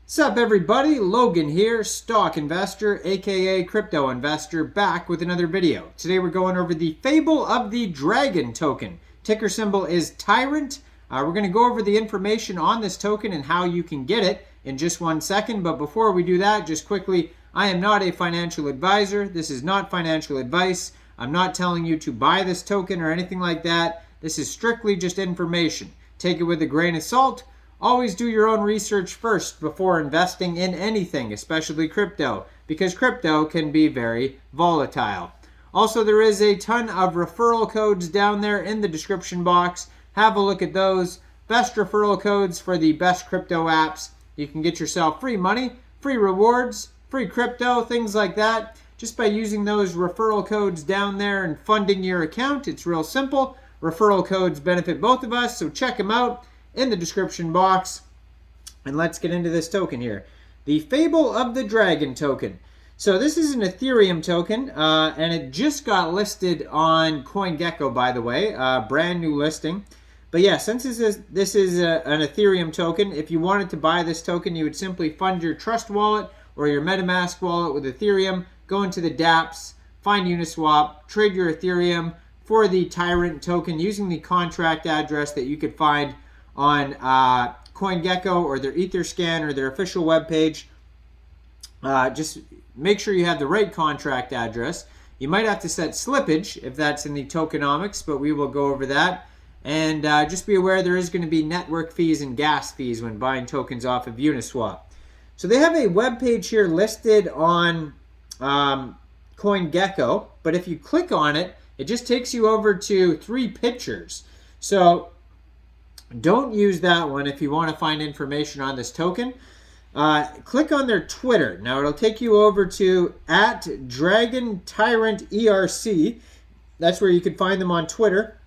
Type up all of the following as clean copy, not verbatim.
Sup everybody, Logan here, stock investor, aka crypto investor, back with another video. Today we're going over the Fable of the Dragon token. Ticker symbol is Tyrant. We're going to go over the information on this token and how you can get it in just 1 second. But before we do that, just quickly, I am not a financial advisor. This is not financial advice. I'm not telling you to buy this token or anything like that. This is strictly just information. Take it with a grain of salt. Always do your own research first before investing in anything, especially crypto, because crypto can be very volatile. Also, there is a ton of referral codes down there in the description box. Have a look at those. Best referral codes for the best crypto apps. You can get yourself free money, free rewards, free crypto, things like that. Just by using those referral codes down there and funding your account. It's real simple. Referral codes benefit both of us, so check them out in the description box. And let's get into this token here. The Fable of the Dragon token. So this is an Ethereum token, and it just got listed on CoinGecko, by the way. Brand new listing. But yeah, since this is an Ethereum token, if you wanted to buy this token, you would simply fund your Trust wallet or your MetaMask wallet with Ethereum, go into the dApps, find Uniswap, trade your Ethereum for the Tyrant token using the contract address that you could find on CoinGecko or their Etherscan or their official webpage. Just make sure you have the right contract address. You might have to set slippage if that's in the tokenomics, but we will go over that. And just be aware there is going to be network fees and gas fees when buying tokens off of Uniswap. So they have a webpage here listed on CoinGecko, but if you click on it, it just takes you over to 3 pictures. So don't use that one if you want to find information on this token. Click on their Twitter. Now it'll take you over to @DragonTyrantERC. That's where you can find them on Twitter.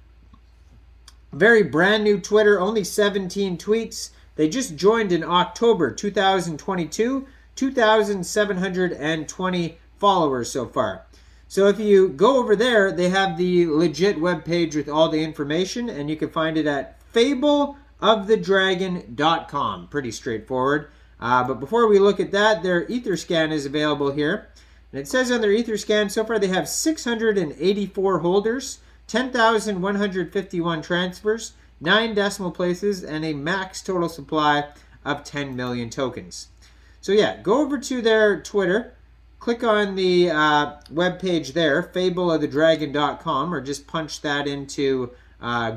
Very brand new Twitter, only 17 tweets. They just joined in October 2022, 2,720 followers so far. So if you go over there, they have the legit webpage with all the information, and you can find it at fableofthedragon.com. Pretty straightforward. But before we look at that, their Etherscan is available here. And it says on their Etherscan, so far they have 684 holders, 10,151 transfers, 9 decimal places, and a max total supply of 10 million tokens. So yeah, go over to their Twitter. Click on the webpage there, fableofthedragon.com, or just punch that into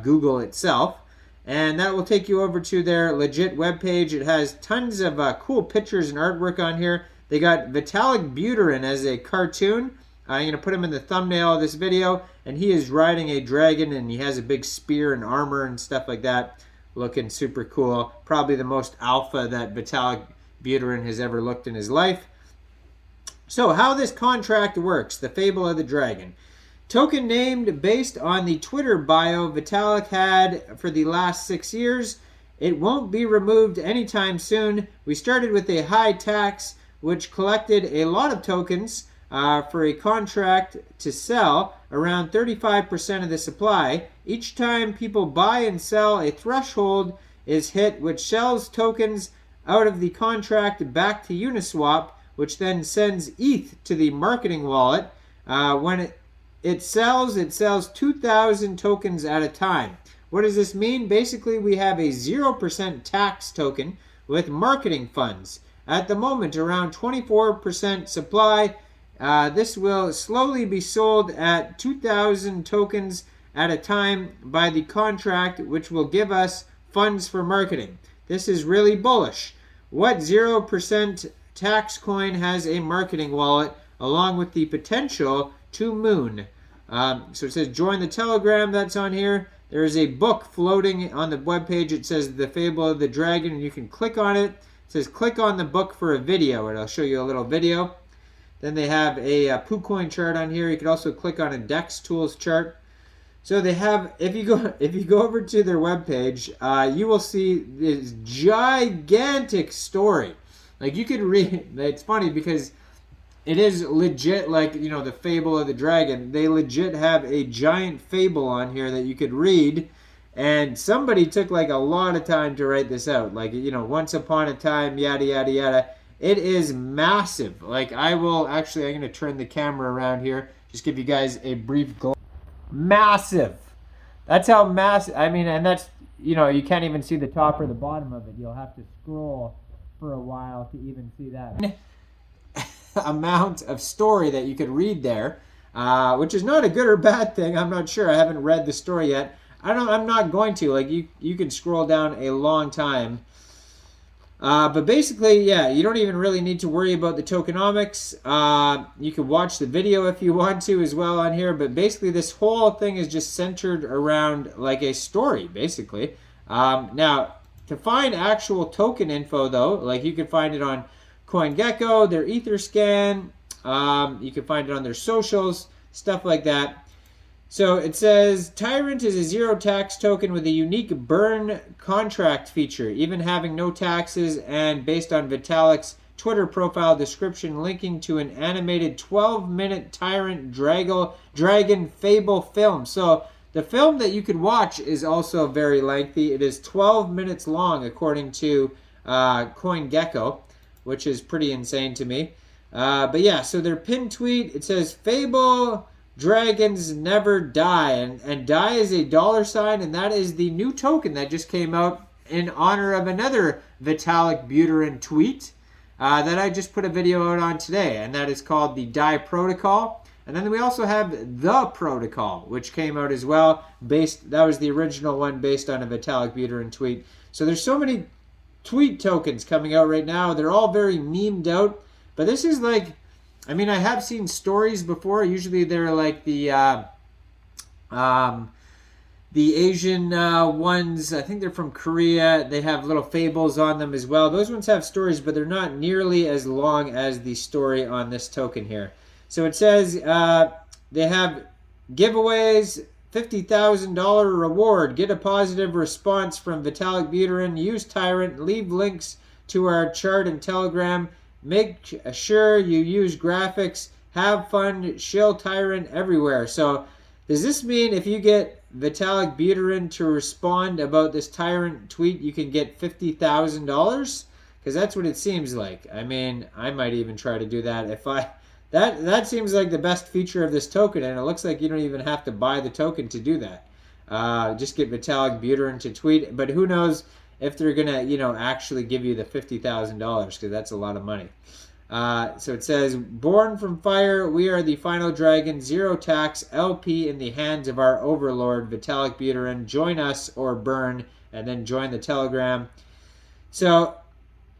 Google itself. And that will take you over to their legit webpage. It has tons of cool pictures and artwork on here. They got Vitalik Buterin as a cartoon. I'm going to put him in the thumbnail of this video. And he is riding a dragon, and he has a big spear and armor and stuff like that. Looking super cool. Probably the most alpha that Vitalik Buterin has ever looked in his life. So how this contract works, the Fable of the Dragon. Token named based on the Twitter bio Vitalik had for the last 6 years. It won't be removed anytime soon. We started with a high tax, which collected a lot of tokens for a contract to sell around 35% of the supply. Each time people buy and sell, a threshold is hit, which sells tokens out of the contract back to Uniswap, which then sends ETH to the marketing wallet. When it sells 2,000 tokens at a time. What does this mean? Basically, we have a 0% tax token with marketing funds. At the moment, around 24% supply. This will slowly be sold at 2,000 tokens at a time by the contract, which will give us funds for marketing. This is really bullish. What 0% tax coin has a marketing wallet along with the potential to moon? So it says join the Telegram that's on here. There is a book floating on the webpage. It says The Fable of the Dragon, and you can click on it. It says click on the book for a video, and I'll show you a little video. Then they have a PooCoin chart on here. You can also click on a DEX Tools chart. So they have, if you go over to their webpage, you will see this gigantic story. Like you could read. It's funny because it is legit, like, you know, the Fable of the Dragon. They legit have a giant fable on here that you could read And somebody took like a lot of time to write this out. Like, you know, once upon a time, yada, yada, yada. It is massive. Like, I'm going to turn the camera around here. Just give you guys a brief glance. Massive. That's how massive. I mean, and that's, you know, you can't even see the top or the bottom of it. You'll have to scroll for a while to even see that amount of story that you could read there, which is not a good or bad thing. I'm not sure. I haven't read the story yet. I'm not going to. Like, you can scroll down a long time. But basically, yeah, you don't even really need to worry about the tokenomics. You can watch the video if you want to as well on here. But basically, this whole thing is just centered around like a story, basically. Now, to find actual token info, though, like you can find it on CoinGecko, their Etherscan. You can find it on their socials, stuff like that. So it says, Tyrant is a zero tax token with a unique burn contract feature, even having no taxes, and based on Vitalik's Twitter profile description linking to an animated 12-minute Tyrant Dragon Fable film. So the film that you could watch is also very lengthy. It is 12 minutes long, according to CoinGecko, which is pretty insane to me. But yeah, so their pinned tweet, it says, Fable Dragons never die, and die is a $, and that is the new token that just came out in honor of another Vitalik Buterin tweet that I just put a video out on today, and that is called the DAI protocol. And then we also have the protocol, which came out as well. That was the original one based on a Vitalik Buterin tweet. So there's so many tweet tokens coming out right now. They're all very memed out, but this is like, I mean, I have seen stories before. Usually they're like the Asian ones. I think they're from Korea. They have little fables on them as well. Those ones have stories, but they're not nearly as long as the story on this token here. So it says they have giveaways, $50,000 reward. Get a positive response from Vitalik Buterin. Use Tyrant. Leave links to our chart and Telegram. Make sure you use graphics. Have fun. Shill Tyrant everywhere. So does this mean if you get Vitalik Buterin to respond about this Tyrant tweet, you can get $50,000? Because that's what it seems like. I mean, I might even try to do that if I... That seems like the best feature of this token, and it looks like you don't even have to buy the token to do that. Just get Vitalik Buterin to tweet. But who knows if they're going to, you know, actually give you the $50,000, because that's a lot of money. So it says, born from fire, we are the final dragon, zero tax, LP in the hands of our overlord, Vitalik Buterin. Join us or burn, and then join the Telegram. So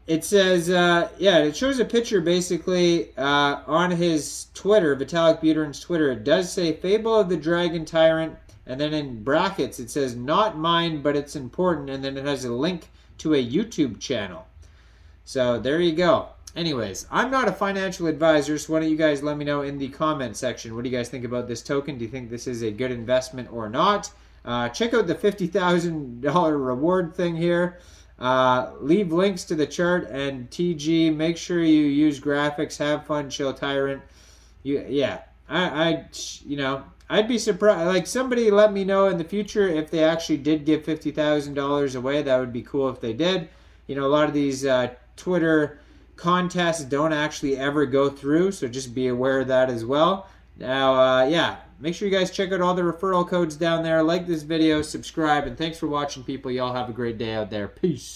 it says, yeah, it shows a picture basically on his Twitter, Vitalik Buterin's Twitter. It does say Fable of the Dragon Tyrant, and then in brackets it says not mine, but it's important, and then it has a link to a YouTube channel. So there you go. Anyways, I'm not a financial advisor, so why don't you guys let me know in the comment section. What do you guys think about this token? Do you think this is a good investment or not? Check out the $50,000 reward thing here. Leave links to the chart and TG. Make sure you use graphics. Have fun, chill Tyrant. Yeah, I'd be surprised. Like, somebody let me know in the future if they actually did give $50,000 away. That would be cool if they did. You know, a lot of these Twitter contests don't actually ever go through, so just be aware of that as well. Now, yeah, make sure you guys check out all the referral codes down there. Like this video, subscribe, and thanks for watching, people. Y'all have a great day out there. Peace.